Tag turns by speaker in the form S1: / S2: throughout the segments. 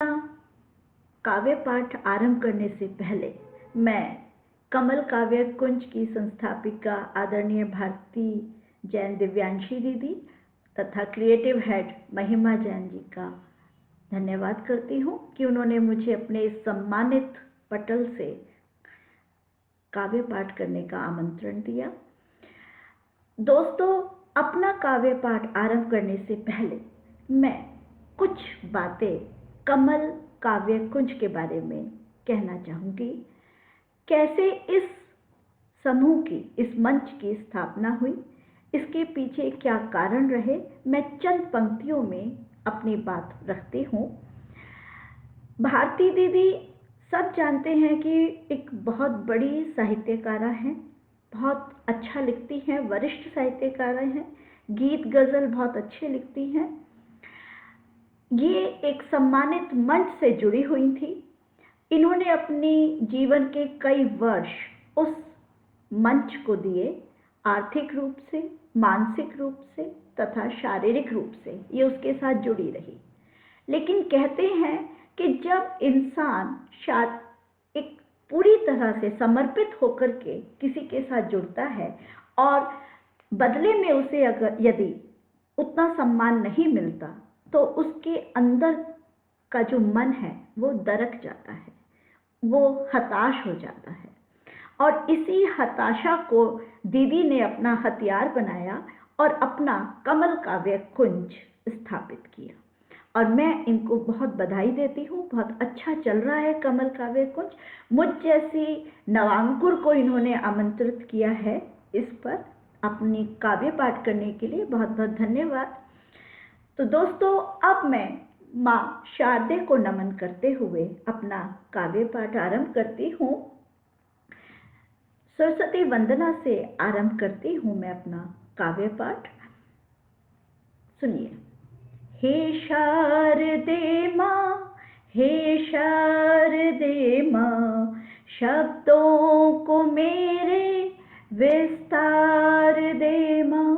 S1: काव्य पाठ आरंभ करने से पहले मैं कमल काव्य कुंज की संस्थापिका आदरणीय भारती जैन दिव्यांशी दीदी तथा क्रिएटिव हेड महिमा जैन जी का धन्यवाद करती हूँ कि उन्होंने मुझे अपने इस सम्मानित पटल से काव्य पाठ करने का आमंत्रण दिया। दोस्तों, अपना काव्य पाठ आरंभ करने से पहले मैं कुछ बातें कमल काव्य कुंज के बारे में कहना चाहूँगी। कैसे इस समूह की, इस मंच की स्थापना हुई, इसके पीछे क्या कारण रहे, मैं चंद पंक्तियों में अपनी बात रखती हूँ। भारती दीदी सब जानते हैं कि एक बहुत बड़ी साहित्यकारा हैं, बहुत अच्छा लिखती हैं, वरिष्ठ साहित्यकारा हैं, गीत गज़ल बहुत अच्छे लिखती हैं। ये एक सम्मानित मंच से जुड़ी हुई थी। इन्होंने अपनी जीवन के कई वर्ष उस मंच को दिए, आर्थिक रूप से, मानसिक रूप से तथा शारीरिक रूप से ये उसके साथ जुड़ी रही। लेकिन कहते हैं कि जब इंसान एक पूरी तरह से समर्पित होकर के किसी के साथ जुड़ता है और बदले में उसे अगर यदि उतना सम्मान नहीं मिलता तो उसके अंदर का जो मन है वो दरक जाता है, वो हताश हो जाता है। और इसी हताशा को दीदी ने अपना हथियार बनाया और अपना कमल काव्य कुंज स्थापित किया और मैं इनको बहुत बधाई देती हूँ। बहुत अच्छा चल रहा है कमल काव्य कुंज। मुझ जैसी नवांकुर को इन्होंने आमंत्रित किया है इस पर अपनी काव्य पाठ करने के लिए। बहुत बहुत धन्यवाद। तो दोस्तों, अब मैं माँ शारदे को नमन करते हुए अपना काव्य पाठ आरंभ करती हूँ। सरस्वती वंदना से आरंभ करती हूँ मैं अपना काव्य पाठ। सुनिए। हे शारदे माँ, हे शारदे माँ, शब्दों को मेरे विस्तार दे माँ।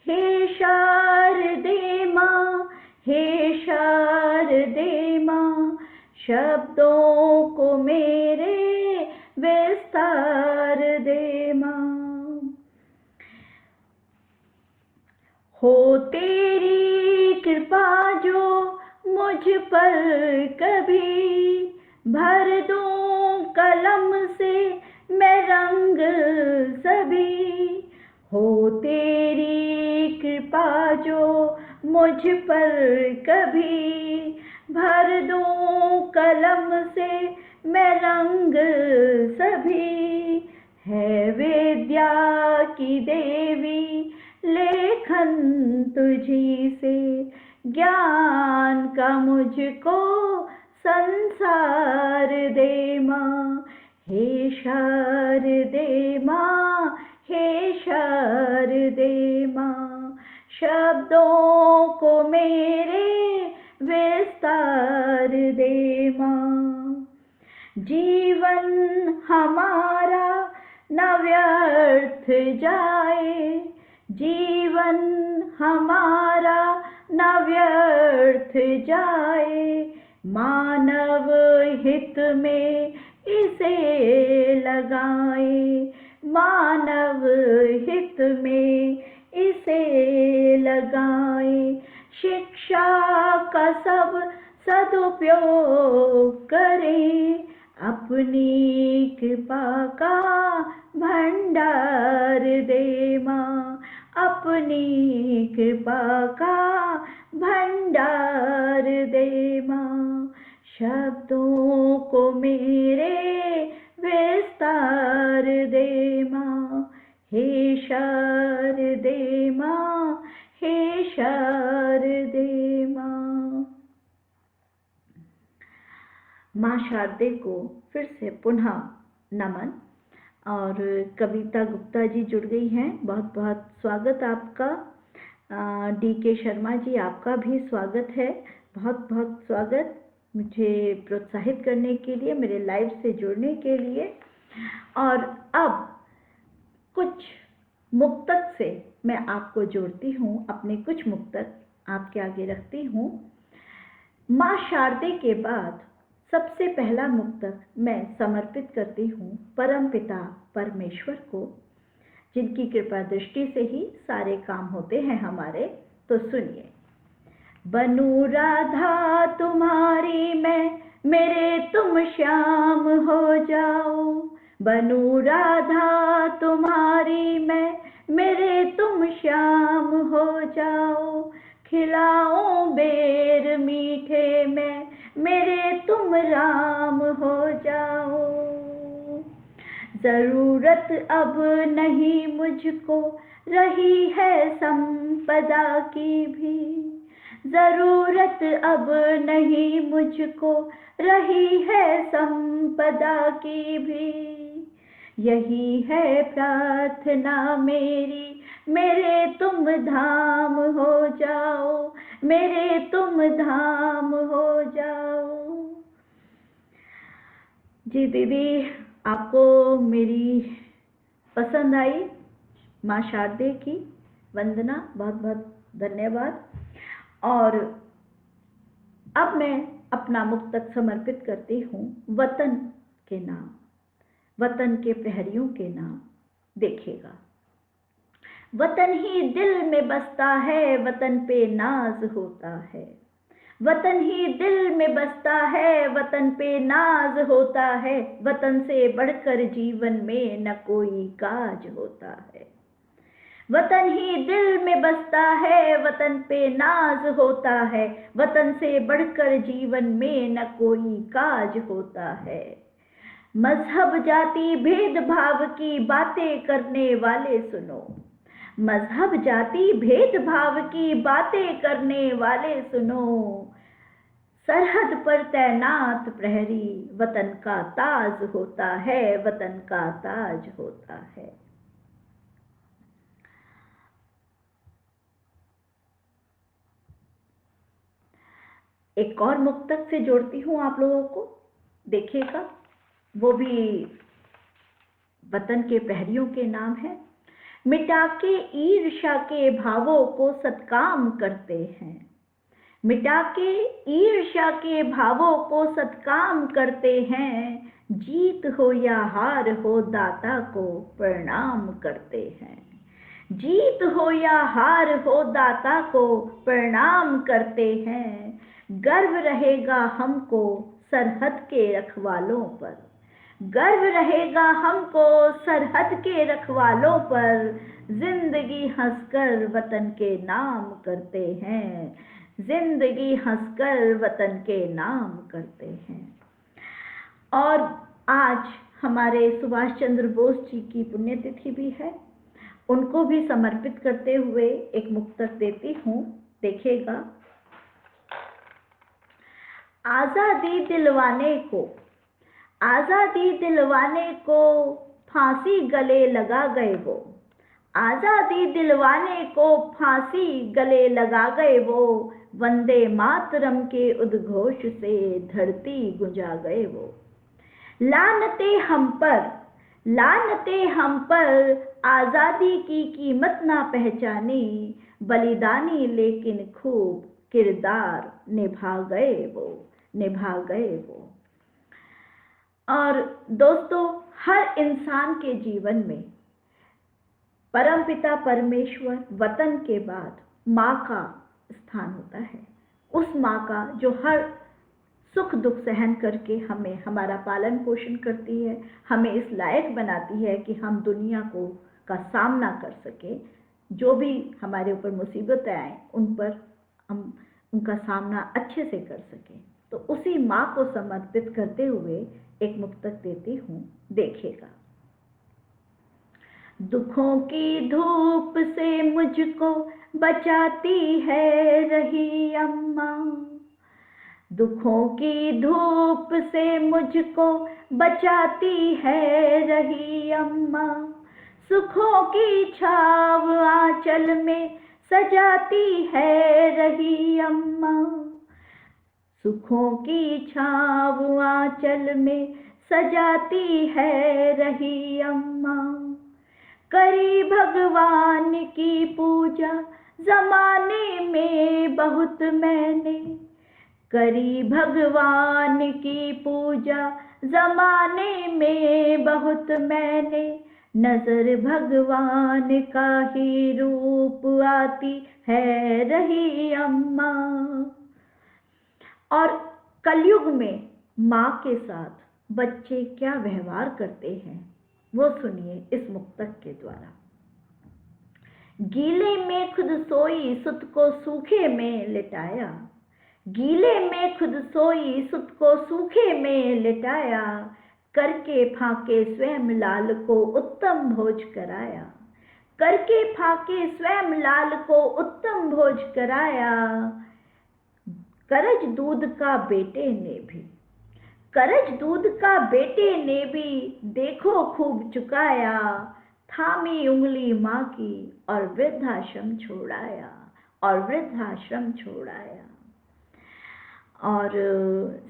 S1: हे शारदे माँ, हे शारदे माँ, शब्दों को मेरे विस्तार दे माँ। हो तेरी कृपा जो मुझ पर कभी, भर दूं कलम से मैं रंग सभी। हो तेरी कृपा जो मुझ पर कभी, भर दूं कलम से मैं रंग सभी। है विद्या की देवी लेखन तुझी से, ज्ञान का मुझको संसार दे माँ। हे शारदे माँ, हे शारदे माँ, शब्दों को मेरे विस्तार दे माँ। जीवन हमारा न व्यर्थ जाए, जीवन हमारा न व्यर्थ जाए, मानव हित में इसे लगाए, मानव हित में इसे लगाए। शिक्षा का सब सदुपयोग करें, अपनी कृपा का भंडार दे माँ। अपनी कृपा का भंडार दे माँ। शब्दों को मेरे विस्तार दे माँ। हे शारदे माँ, हे शारदे माँ। माँ शारदे को फिर से पुनः नमन। और कविता गुप्ता जी जुड़ गई हैं, बहुत बहुत स्वागत आपका। DK शर्मा जी, आपका भी स्वागत है, बहुत बहुत स्वागत मुझे प्रोत्साहित करने के लिए, मेरे लाइव से जुड़ने के लिए। और अब कुछ मुक्तक से मैं आपको जोड़ती हूँ, अपने कुछ मुक्तक आपके आगे रखती हूँ। माँ शारदे के बाद सबसे पहला मुक्तक मैं समर्पित करती हूँ परम पिता परमेश्वर को, जिनकी कृपा दृष्टि से ही सारे काम होते हैं हमारे। तो सुनिए। बनूं राधा तुम्हारी मैं, मेरे तुम श्याम हो जाओ। बनूं राधा तुम्हारी मैं, मेरे तुम श्याम हो जाओ। खिलाओ बेर मीठे में, मेरे तुम राम हो जाओ। जरूरत अब नहीं मुझको रही है संपदा की भी। जरूरत अब नहीं मुझको रही है संपदा की भी। यही है प्रार्थना मेरी, मेरे तुम धाम हो जाओ। मेरे तुम धाम हो जाओ। जी दीदी, आपको मेरी पसंद आई माँ शारदे की वंदना, बहुत बहुत धन्यवाद। और अब मैं अपना मुक्तक समर्पित करती हूँ वतन के नाम, वतन के प्रहरियों के नाम। देखिएगा। वतन ही दिल में बसता है, वतन पे नाज होता है। वतन ही दिल में बसता है, वतन पे नाज होता है। वतन से बढ़कर जीवन में न कोई काज होता है। वतन ही दिल में बसता है, वतन पे नाज होता है। वतन से बढ़कर जीवन में न कोई काज होता है। मजहब जाति भेदभाव की बातें करने वाले सुनो। मजहब जाति भेदभाव की बातें करने वाले सुनो। सरहद पर तैनात प्रहरी वतन का ताज होता है, वतन का ताज होता है। एक और मुक्तक से जोड़ती हूँ आप लोगों को, देखिएगा। वो भी वतन के प्रहरियों के नाम है। मिटा के ईर्ष्या के भावों को सत्काम करते हैं। मिटा के ईर्ष्या के भावों को सत्काम करते हैं। जीत हो या हार हो दाता को प्रणाम करते हैं। जीत हो या हार हो दाता को प्रणाम करते हैं। गर्व रहेगा हमको सरहद के रखवालों पर। गर्व रहेगा हमको सरहद के रखवालों पर। जिंदगी हंसकर वतन के नाम करते हैं। जिंदगी हंसकर वतन के नाम करते हैं। और आज हमारे सुभाष चंद्र बोस जी की पुण्यतिथि भी है। उनको भी समर्पित करते हुए एक मुक्तक देती हूँ, देखिएगा। आजादी दिलवाने को, आजादी दिलवाने को फांसी गले लगा गए वो। आजादी दिलवाने को फांसी गले लगा गए वो। वंदे मातरम के उद्घोष से धरती गुंजा गए वो। लानते हम पर, लानते हम पर आजादी की कीमत ना पहचानी। बलिदानी लेकिन खूब किरदार निभा गए वो, निभा गए वो। और दोस्तों, हर इंसान के जीवन में परमपिता परमेश्वर वतन के बाद माँ का स्थान होता है। उस माँ का जो हर सुख दुख सहन करके हमें हमारा पालन पोषण करती है, हमें इस लायक बनाती है कि हम दुनिया को का सामना कर सके। जो भी हमारे ऊपर मुसीबतें आए उन पर हम उनका सामना अच्छे से कर सकें। तो उसी माँ को समर्पित करते हुए एक मुक्तक देती हूँ, देखिएगा। दुखों की धूप से मुझको बचाती है रही अम्मा। दुखों की धूप से मुझको बचाती है रही अम्मा। सुखों की छाव आंचल में सजाती है रही अम्मा। सुखों की छाव आंचल में सजाती है रही अम्मा। करी भगवान की पूजा जमाने में बहुत मैंने। करी भगवान की पूजा जमाने में बहुत मैंने, नजर भगवान का ही रूप आती है रही अम्मा। और कलयुग में माँ के साथ बच्चे क्या व्यवहार करते हैं वो सुनिए इस मुक्तक के द्वारा। गीले में खुद सोई सुत को सूखे में लिटाया, गीले में खुद सोई सुत को सूखे में लिटाया, करके फाके स्वयं लाल को उत्तम भोज कराया, करके फाके स्वयं लाल को उत्तम भोज कराया। करज दूध का बेटे ने भी, करज दूध का बेटे ने भी देखो खूब चुकाया, थामी उंगली माँ की और वृद्धाश्रम छोड़ाया, और वृद्धाश्रम छोड़ाया। और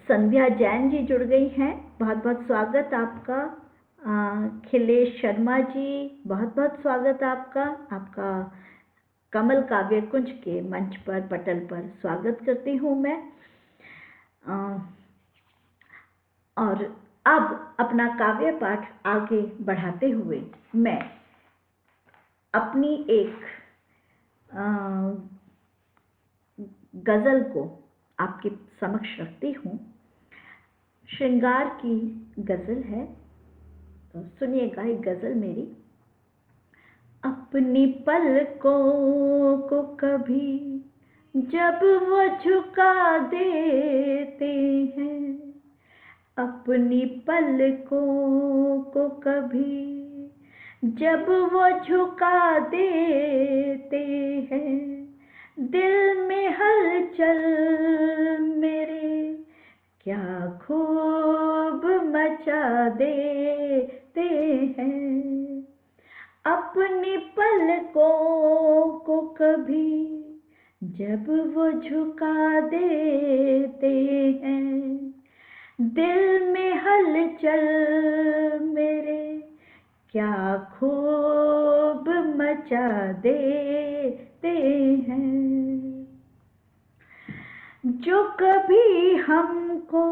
S1: संध्या जैन जी जुड़ गई हैं, बहुत बहुत स्वागत आपका। खिलेश शर्मा जी बहुत बहुत स्वागत आपका, आपका कमल काव्य कुंज के मंच पर पटल पर स्वागत करती हूँ मैं। और अब अपना काव्य पाठ आगे बढ़ाते हुए मैं अपनी एक गज़ल को आपके समक्ष रखती हूँ। श्रृंगार की गज़ल है, तो सुनिएगा एक गज़ल मेरी। अपनी पलकों को कभी जब वो झुका देते हैं, अपनी पलकों को कभी जब वो झुका देते हैं, दिल में हलचल मेरे क्या खूब मचा देते हैं। अपनी पलकों को कभी जब वो झुका देते हैं, दिल में हलचल मेरे क्या खूब मचा देते हैं। जो कभी हमको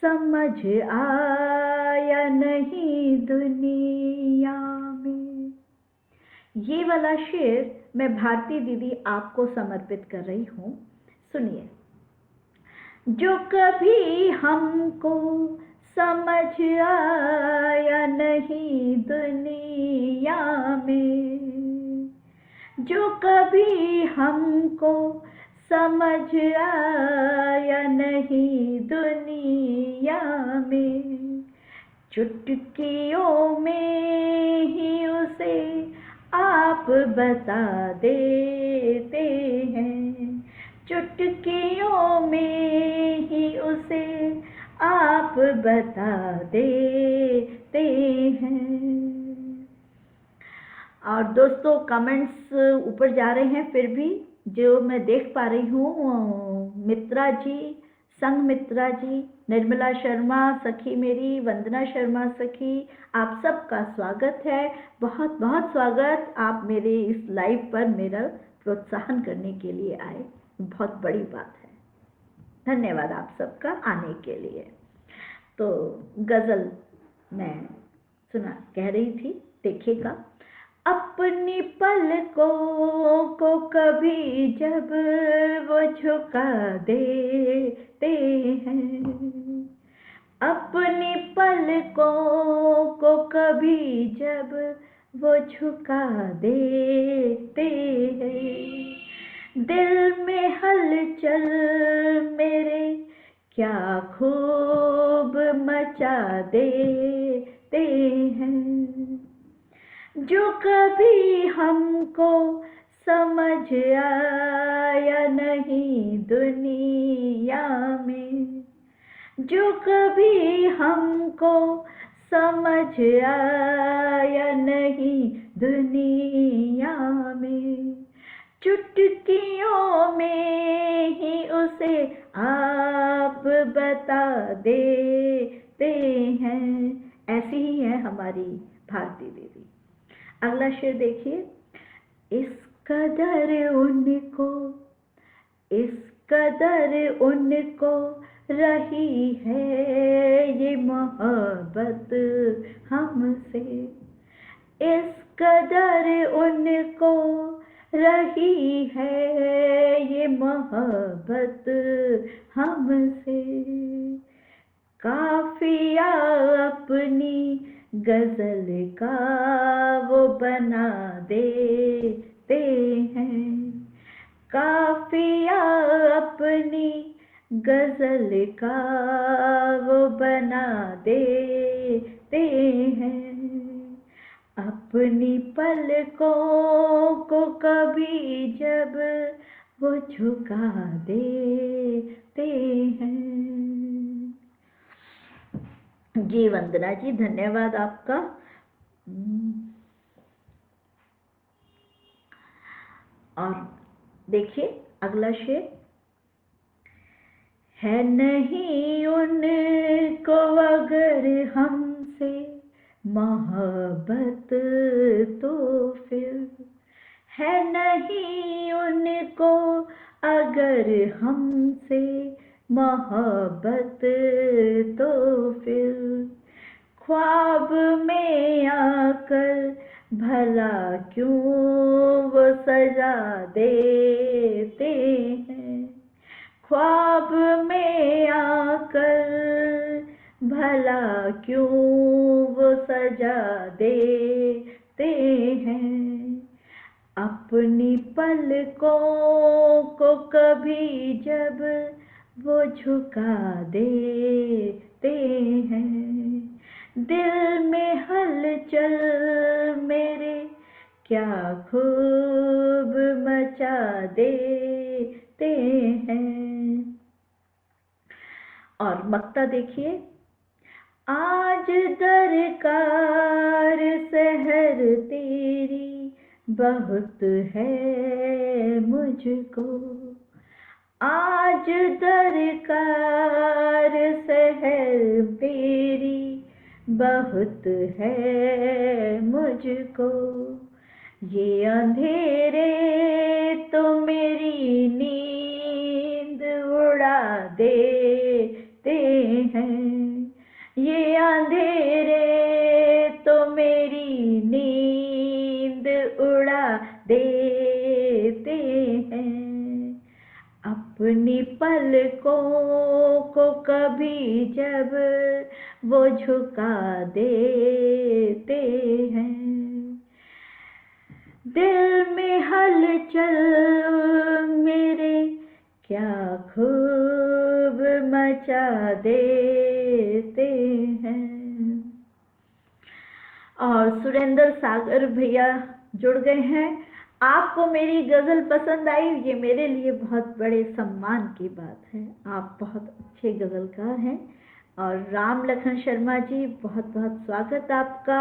S1: समझ आया नहीं दुनिया में। ये वाला शेर मैं भारती दीदी आपको समर्पित कर रही हूँ, सुनिए। जो कभी हमको समझ आया नहीं दुनिया में, जो कभी हमको समझ आया नहीं दुनिया में, चुटकियों में ही उसे आप बता देते हैं, चुटकियों में ही उसे आप बता देते हैं। और दोस्तों कमेंट्स ऊपर जा रहे हैं, फिर भी जो मैं देख पा रही हूँ, मित्रा जी, संग मित्रा जी, निर्मला शर्मा सखी मेरी, वंदना शर्मा सखी, आप सबका स्वागत है, बहुत बहुत स्वागत। आप मेरे इस लाइव पर मेरा प्रोत्साहन करने के लिए आए, बहुत बड़ी बात है। धन्यवाद आप सबका आने के लिए। तो गज़ल मैं कह रही थी, देखिएगा। अपनी पलकों को कभी जब वो झुका देते हैं, अपनी पलकों को कभी जब वो झुका देते हैं, दिल में हलचल मेरे क्या खूब मचा देते हैं। जो कभी हमको समझ आया नहीं दुनिया में, जो कभी हमको समझ आया नहीं दुनिया में, चुटकियों में ही उसे आप बता देते हैं। ऐसी ही है हमारी भारती दीदी। अगला शेर देखिए। इस कदर उनको, इस कदर उनको रही है ये मोहब्बत हमसे, इस कदर उनको रही है ये मोहब्बत हमसे। काफिया अपनी गजल का वो बना देते हैं, काफिया अपनी गजल का वो बना देते हैं। अपनी पलकों को कभी जब वो झुका देते हैं। जी वंदना जी, धन्यवाद आपका। और देखिए अगला शेर, है नहीं उनको अगर हमसे मोहब्बत तो फिर, है नहीं उनको अगर हमसे मोहब्बत तो फिर, ख्वाब में आकर भला क्यों वो सजा देते हैं, ख्वाब में आकर भला क्यों वो सजा देते हैं। अपनी पलकों को कभी जब वो झुका देते हैं, दिल में हलचल मेरे क्या खूब मचा देते हैं। और मक्ता देखिए, आज दरकार सहर तेरी बहुत है मुझको, आज दरकार सहर तेरी बहुत है मुझको, ये अंधेरे तो मेरी नींद उड़ा देते हैं, ये अंधेरे तो मेरी नींद उड़ा देते हैं। अपनी पलकों को कभी जब वो झुका देते हैं, दिल में हलचल मेरे क्या खूब मचा देते हैं। और सुरेंद्र सागर भैया जुड़ गए हैं। आपको मेरी गज़ल पसंद आई, ये मेरे लिए बहुत बड़े सम्मान की बात है। आप बहुत अच्छे गज़लकार हैं। और राम लखन शर्मा जी, बहुत बहुत स्वागत आपका।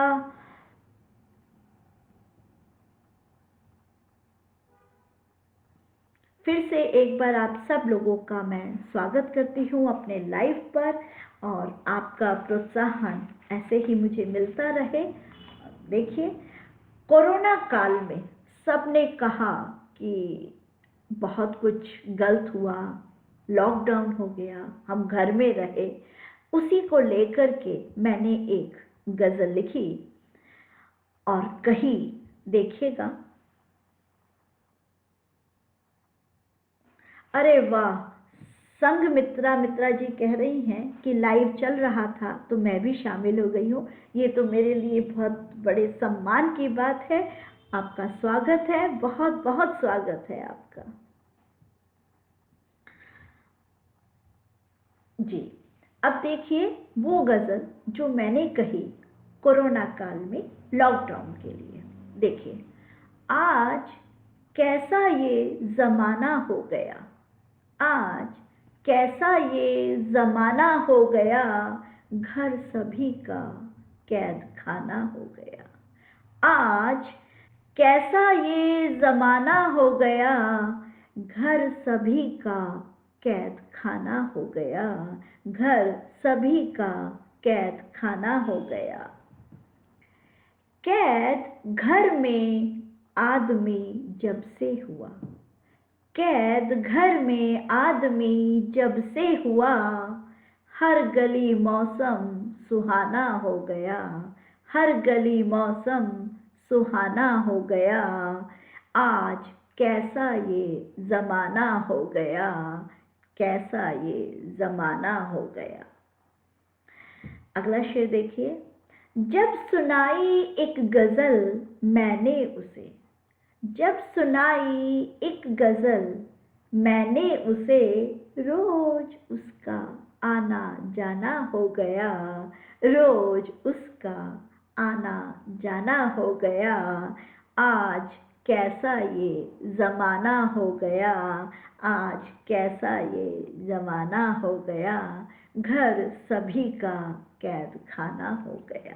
S1: फिर से एक बार आप सब लोगों का मैं स्वागत करती हूँ अपने लाइव पर, और आपका प्रोत्साहन ऐसे ही मुझे मिलता रहे। देखिए, कोरोना काल में सबने कहा कि बहुत कुछ गलत हुआ, लॉकडाउन हो गया, हम घर में रहे, उसी को लेकर के मैंने एक गज़ल लिखी और कही, देखिएगा। अरे वाह, संग मित्रा जी कह रही हैं कि लाइव चल रहा था तो मैं भी शामिल हो गई हूँ। ये तो मेरे लिए बहुत बड़े सम्मान की बात है। आपका स्वागत है, बहुत बहुत स्वागत है आपका जी। अब देखिए वो गज़ल जो मैंने कही कोरोना काल में, लॉकडाउन के लिए। देखिए, आज कैसा ये ज़माना हो गया, आज कैसा ये ज़माना हो गया, घर सभी का कैद खाना हो गया। आज कैसा ये ज़माना हो गया, घर सभी का कैद खाना हो गया, घर सभी का कैद खाना हो गया। कैद घर में आदमी जब से हुआ, कैद घर में आदमी जब से हुआ, हर गली मौसम सुहाना हो गया, हर गली मौसम सुहाना हो गया। आज कैसा ये ज़माना हो गया, कैसा ये ज़माना हो गया। अगला शेर देखिए। जब सुनाई एक गज़ल मैंने उसे, जब सुनाई एक गज़ल मैंने उसे, रोज उसका आना जाना हो गया, रोज उसका आना जाना हो गया। आज कैसा ये ज़माना हो गया, आज कैसा ये ज़माना हो गया। घर सभी का कैद खाना हो गया।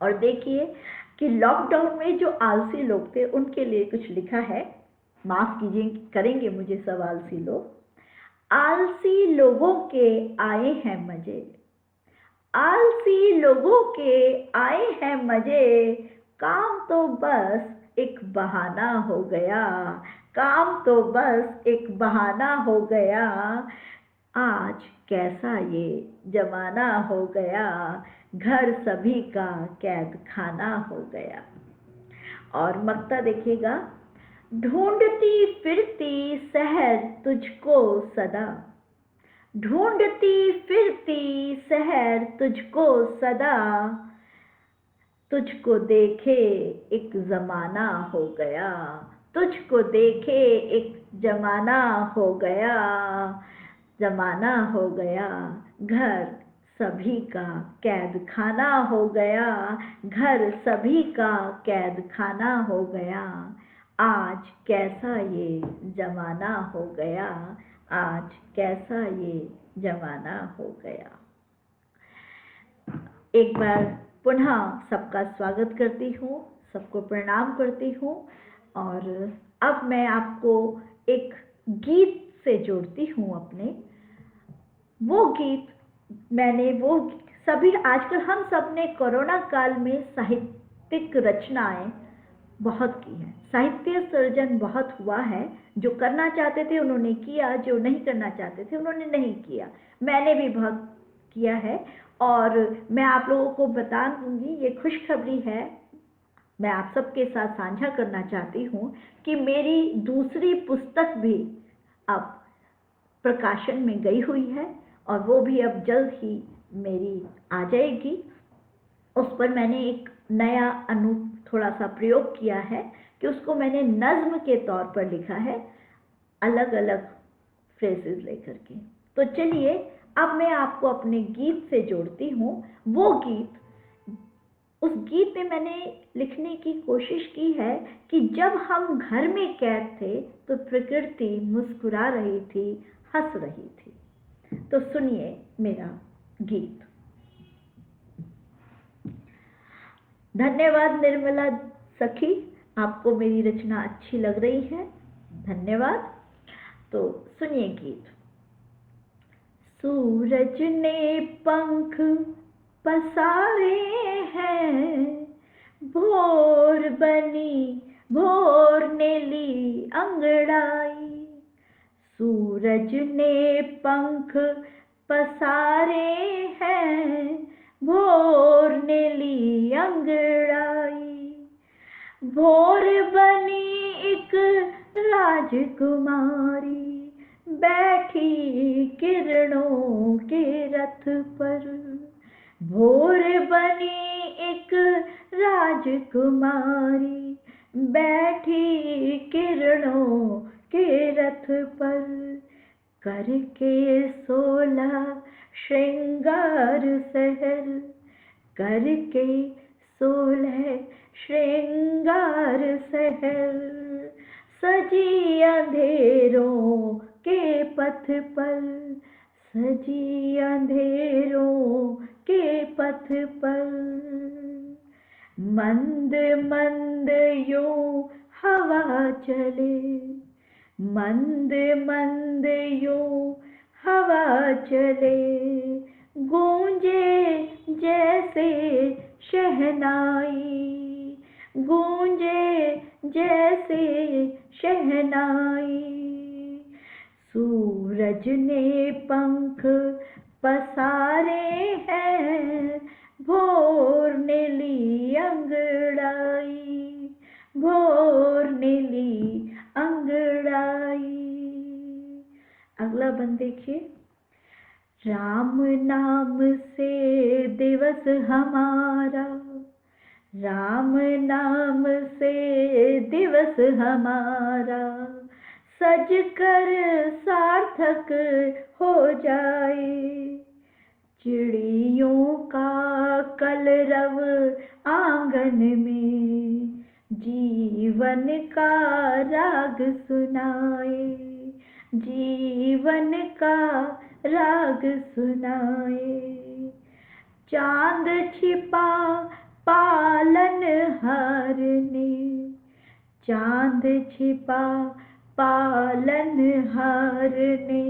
S1: और देखिए कि लॉकडाउन में जो आलसी लोग थे उनके लिए कुछ लिखा है। माफ़ कीजिए, करेंगे मुझे सब आलसी लोग। आलसी लोगों के आए हैं मज़े, आलसी लोगों के आए हैं मज़े, काम तो बस एक बहाना हो गया, काम तो बस एक बहाना हो गया। आज कैसा ये ज़माना हो गया, घर सभी का कैद खाना हो गया। और मक्ता देखिएगा। ढूंढती फिरती शहर तुझको सदा, ढूंढती फिरती शहर तुझको सदा, तुझको देखे एक ज़माना हो गया, तुझको देखे एक ज़माना हो गया, ज़माना हो गया। घर सभी का कैद खाना हो गया, घर सभी का कैद खाना हो गया। आज कैसा ये ज़माना हो गया, आज कैसा ये ज़माना हो गया। एक बार पुनः सबका स्वागत करती हूँ, सबको प्रणाम करती हूँ। और अब मैं आपको एक गीत से जोड़ती हूँ अपने। वो गीत मैंने वो सभी आजकल हम सब ने कोरोना काल में साहित्यिक रचनाएं बहुत की हैं, साहित्य सर्जन बहुत हुआ है। जो करना चाहते थे उन्होंने किया, जो नहीं करना चाहते थे उन्होंने नहीं किया। मैंने भी बहुत किया है और मैं आप लोगों को बता दूंगी, ये खुशखबरी है, मैं आप सबके साथ साझा करना चाहती हूँ कि मेरी दूसरी पुस्तक भी अब प्रकाशन में गई हुई है और वो भी अब जल्द ही मेरी आ जाएगी। उस पर मैंने एक नया थोड़ा सा प्रयोग किया है कि उसको मैंने नज्म के तौर पर लिखा है, अलग अलग फ्रेजेस लेकर के। तो चलिए अब मैं आपको अपने गीत से जोड़ती हूँ। वो गीत, उस गीत में मैंने लिखने की कोशिश की है कि जब हम घर में कैद थे तो प्रकृति मुस्कुरा रही थी, हंस रही थी। तो सुनिए मेरा गीत। धन्यवाद निर्मला सखी, आपको मेरी रचना अच्छी लग रही है, धन्यवाद। तो सुनिए गीत। सूरज ने पंख पसारे हैं, भोर बनी भोर ने ली अंगड़ाई, सूरज ने पंख पसारे हैं, भोर ने ली अंगड़ाई, भोर बनी एक राजकुमारी, बैठी किरणों के रथ पर, भोर बनी एक राजकुमारी, बैठी किरणों के रथ पर, करके 16 श्रृंगार सहर, करके 16 श्रृंगार सहर, सजी अंधेरों के पथ पर, सजी अंधेरों के पथ पर, मंद मंद यूं हवा चले, मंद मंद यूं हवा चले, गूंजे जैसे शहनाई, गूंजे जैसे शहनाई। सूरज ने पंख पसारे हैं, भोर ने ली अंगड़ाई, भोर ने ली अंगड़ाई। अगला बंद देखिए। राम नाम से दिवस हमारा, राम नाम से दिवस हमारा, सज कर सार्थक हो जाए। चिड़ियों का कलरव आंगन में, जीवन का राग सुनाए, जीवन का राग सुनाए। चांद छिपा पालन हार ने, चांद छिपा पालन हार ने,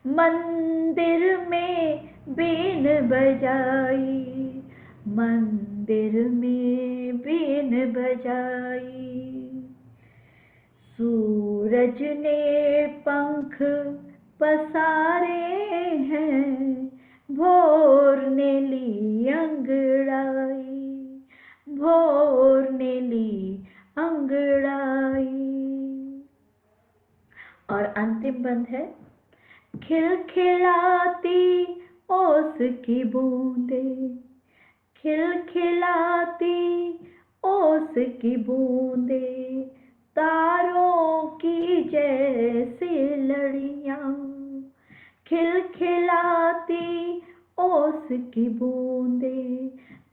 S1: मंदिर में बीन बजाई, मंदिर में बीन बजाई। सूरज ने पंख पसारे हैं, भोर ने ली अंगड़ाई, भोर ने ली अंगड़ाई। और अंतिम बंद है। खिलखिलाती ओस की बूंदे, खिलखिलाती ओस की बूंदे, तारों की जैसे लड़ियां। खिलखिलाती ओस की बूंदे,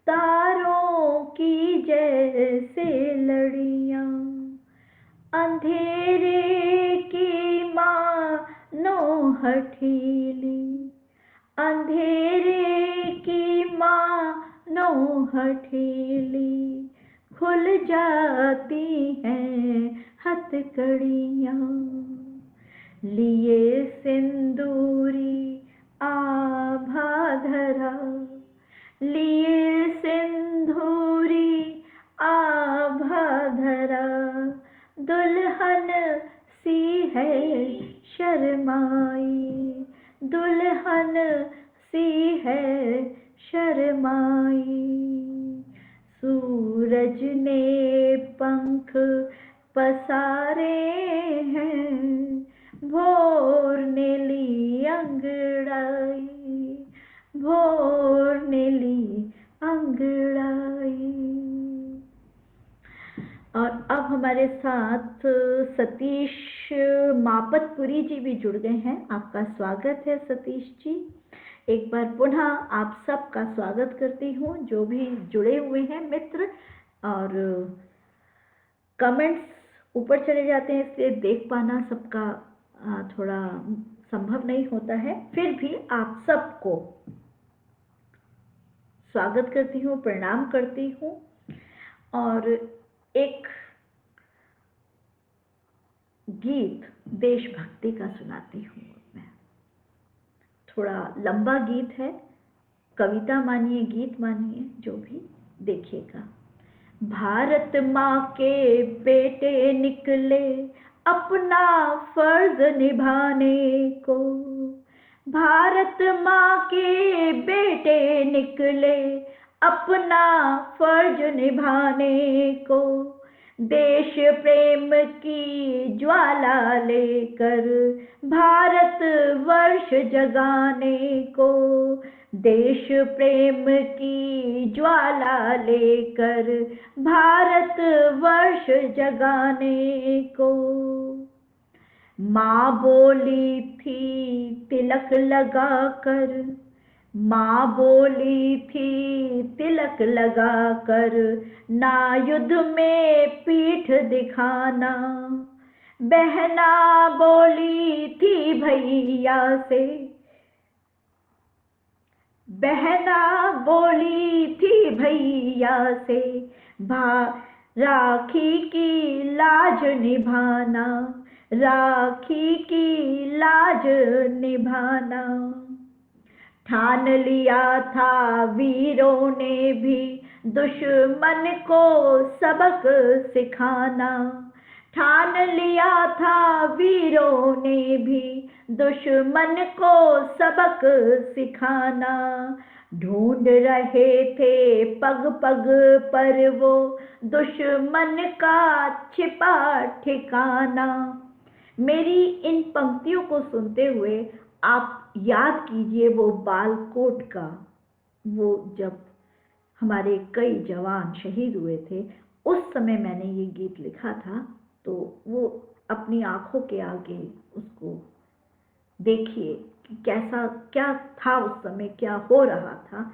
S1: तारों की जैसे लड़ियां। अंधेरे की मानो हठीली, अंधेरे की मानो हठीली, खुल जाती हैं हथकड़ियां। लिए सिंदूरी आभा धरा, लिए सिंदूरी आभा धरा, दुल्हन सी है शर्माई, दुल्हन सी है शर्माई। सूरज ने पंख पसारे हैं, भोर ने ली अंगड़ाई, भोर ने ली अंगड़ाई। और अब हमारे साथ सतीश मापतपुरी जी भी जुड़ गए हैं। आपका स्वागत है सतीश जी। एक बार पुनः आप सबका स्वागत करती हूँ, जो भी जुड़े हुए हैं मित्र। और कमेंट्स ऊपर चले जाते हैं, इसलिए देख पाना सबका थोड़ा संभव नहीं होता है। फिर भी आप सबको स्वागत करती हूँ, प्रणाम करती हूँ। और एक गीत देशभक्ति का सुनाती हूँ मैं। थोड़ा लंबा गीत है, कविता मानिए, गीत मानिए, जो भी देखिएगा। भारत माँ के बेटे निकले अपना फर्ज निभाने को, भारत माँ के बेटे निकले अपना फर्ज निभाने को, देश प्रेम की ज्वाला लेकर भारत वर्ष जगाने को, देश प्रेम की ज्वाला लेकर भारत वर्ष जगाने को। माँ बोली थी तिलक लगाकर, माँ बोली थी तिलक लगाकर, ना युद्ध में पीठ दिखाना। बहना बोली थी भैया से, बहना बोली थी भैया से, राखी की लाज निभाना, राखी की लाज निभाना। ठान लिया था वीरों ने भी दुश्मन को सबक सिखाना। ठान लिया था वीरों ने भी दुश्मन को सबक सिखाना। ढूंढ रहे थे पग पग पर वो दुश्मन का छिपा ठिकाना। मेरी इन पंक्तियों को सुनते हुए आप याद कीजिए वो बालकोट का, वो जब हमारे कई जवान शहीद हुए थे, उस समय मैंने ये गीत लिखा था। तो वो अपनी आंखों के आगे उसको देखिए कि कैसा क्या था उस समय, क्या हो रहा था।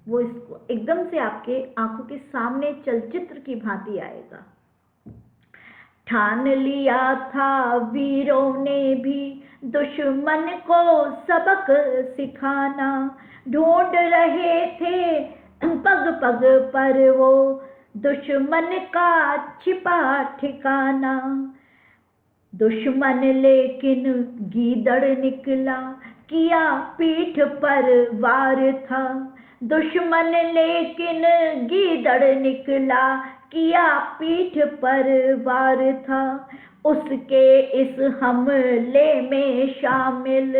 S1: वो इसको एकदम से आपके आंखों के सामने चलचित्र की भांति आएगा। ठान लिया था वीरों ने भी दुश्मन को सबक सिखाना। ढूंढ रहे थे पग पग पर वो दुश्मन का छिपा ठिकाना। दुश्मन लेकिन गीदड़ निकला, किया पीठ पर वार था। दुश्मन लेकिन गीदड़ निकला, किया पीठ पर वार था। उसके इस हमले में शामिल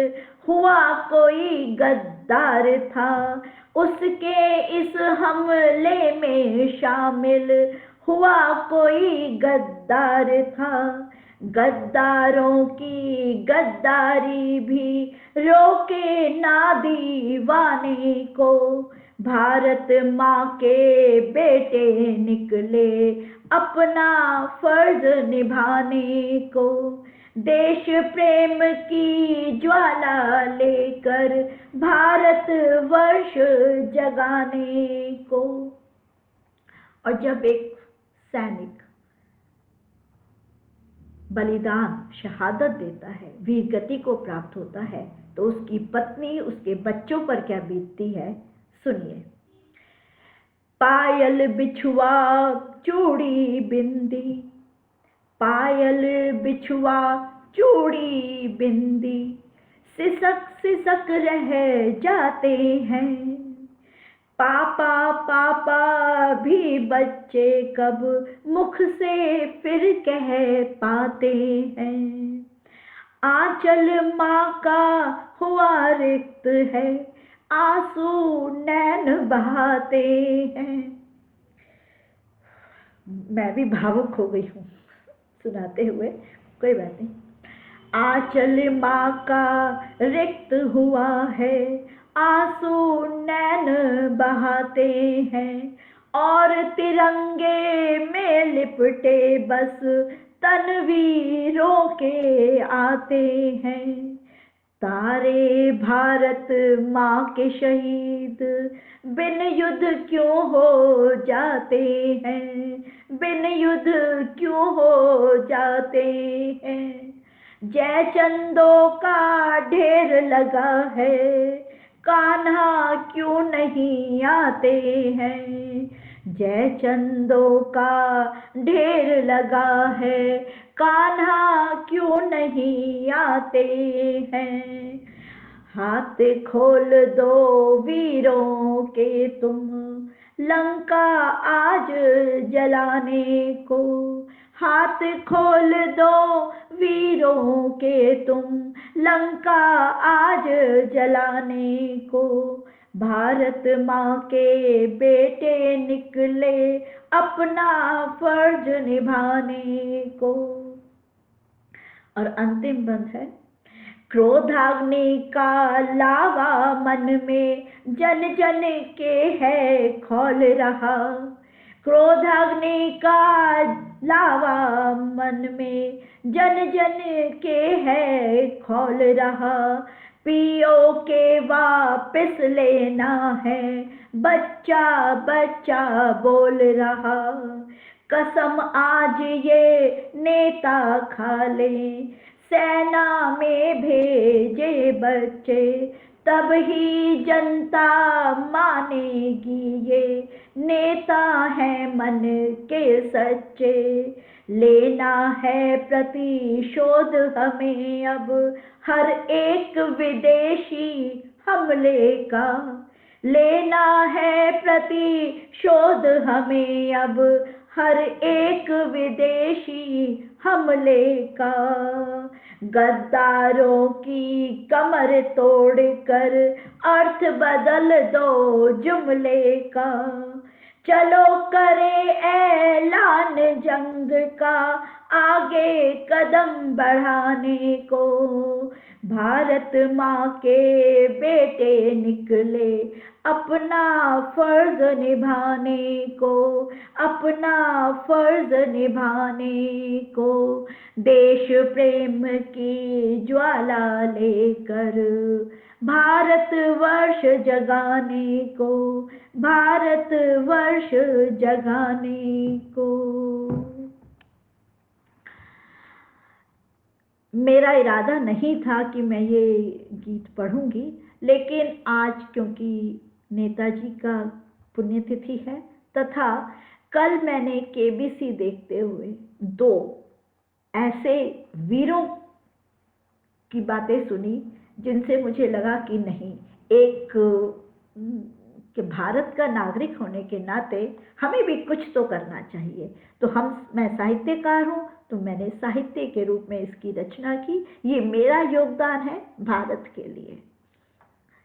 S1: हुआ कोई गद्दार था। उसके इस हमले में शामिल हुआ कोई गद्दार था। गद्दारों की गद्दारी भी रोके ना दीवाने को। भारत माँ के बेटे निकले अपना फर्ज निभाने को। देश प्रेम की ज्वाला लेकर भारत वर्ष जगाने को। और जब एक सैनिक बलिदान शहादत देता है, वीर गति को प्राप्त होता है, तो उसकी पत्नी, उसके बच्चों पर क्या बीतती है, सुनिए। पायल बिछुआ चूड़ी बिंदी, पायल बिछुआ चूड़ी बिंदी, सिसक सिसक रह जाते हैं। पापा पापा भी बच्चे कब मुख से फिर कह पाते हैं। आंचल माँ का हुआ रिक्त है, आंसू नैन बहाते हैं। मैं भी भावुक हो गई हूँ सुनाते हुए, कोई बात नहीं। आंचल माँ का रिक्त हुआ है, आंसू नैन बहाते हैं। और तिरंगे में लिपटे बस तनवीरों के आते हैं। तारे भारत माँ के शहीद बिन युद्ध क्यों हो जाते हैं, बिन युद्ध क्यों हो जाते हैं। जय चंदों का ढेर लगा है, कान्हा क्यों नहीं आते हैं। जय चंदों का ढेर लगा है, कान्हा क्यों नहीं आते हैं। हाथ खोल दो वीरों के तुम, लंका आज जलाने को। हाथ खोल दो वीरों के तुम, लंका आज जलाने को। भारत माँ के बेटे निकले अपना फर्ज निभाने को। और अंतिम बंद है। क्रोधाग्नि का लावा मन में जन जन के है खौल रहा। क्रोधाग्नि का लावा मन में जन जन के है खौल रहा। पियो के वापस लेना है, बच्चा बच्चा बोल रहा। कसम आज ये नेता खा ले, सेना में भेजे बच्चे, तब ही जनता मानेगी ये नेता है मन के सच्चे। लेना है प्रतिशोध हमें अब हर एक विदेशी हमले का। लेना है प्रतिशोध हमें अब हर एक विदेशी हमले का। गद्दारों की कमर तोड़कर अर्थ बदल दो जुमले का। चलो करे ऐलान जंग का आगे कदम बढ़ाने को। भारत माँ के बेटे निकले अपना फर्ज निभाने को, अपना फर्ज निभाने को। देश प्रेम की ज्वाला लेकर भारत वर्ष जगाने को, भारत वर्ष जगाने को। मेरा इरादा नहीं था कि मैं ये गीत पढ़ूंगी, लेकिन आज क्योंकि नेताजी का पुण्यतिथि है तथा कल मैंने केबीसी देखते हुए दो ऐसे वीरों की बातें सुनी जिनसे मुझे लगा कि नहीं, एक कि भारत का नागरिक होने के नाते हमें भी कुछ तो करना चाहिए। तो मैं साहित्यकार हूँ, तो मैंने साहित्य के रूप में इसकी रचना की। ये मेरा योगदान है भारत के लिए।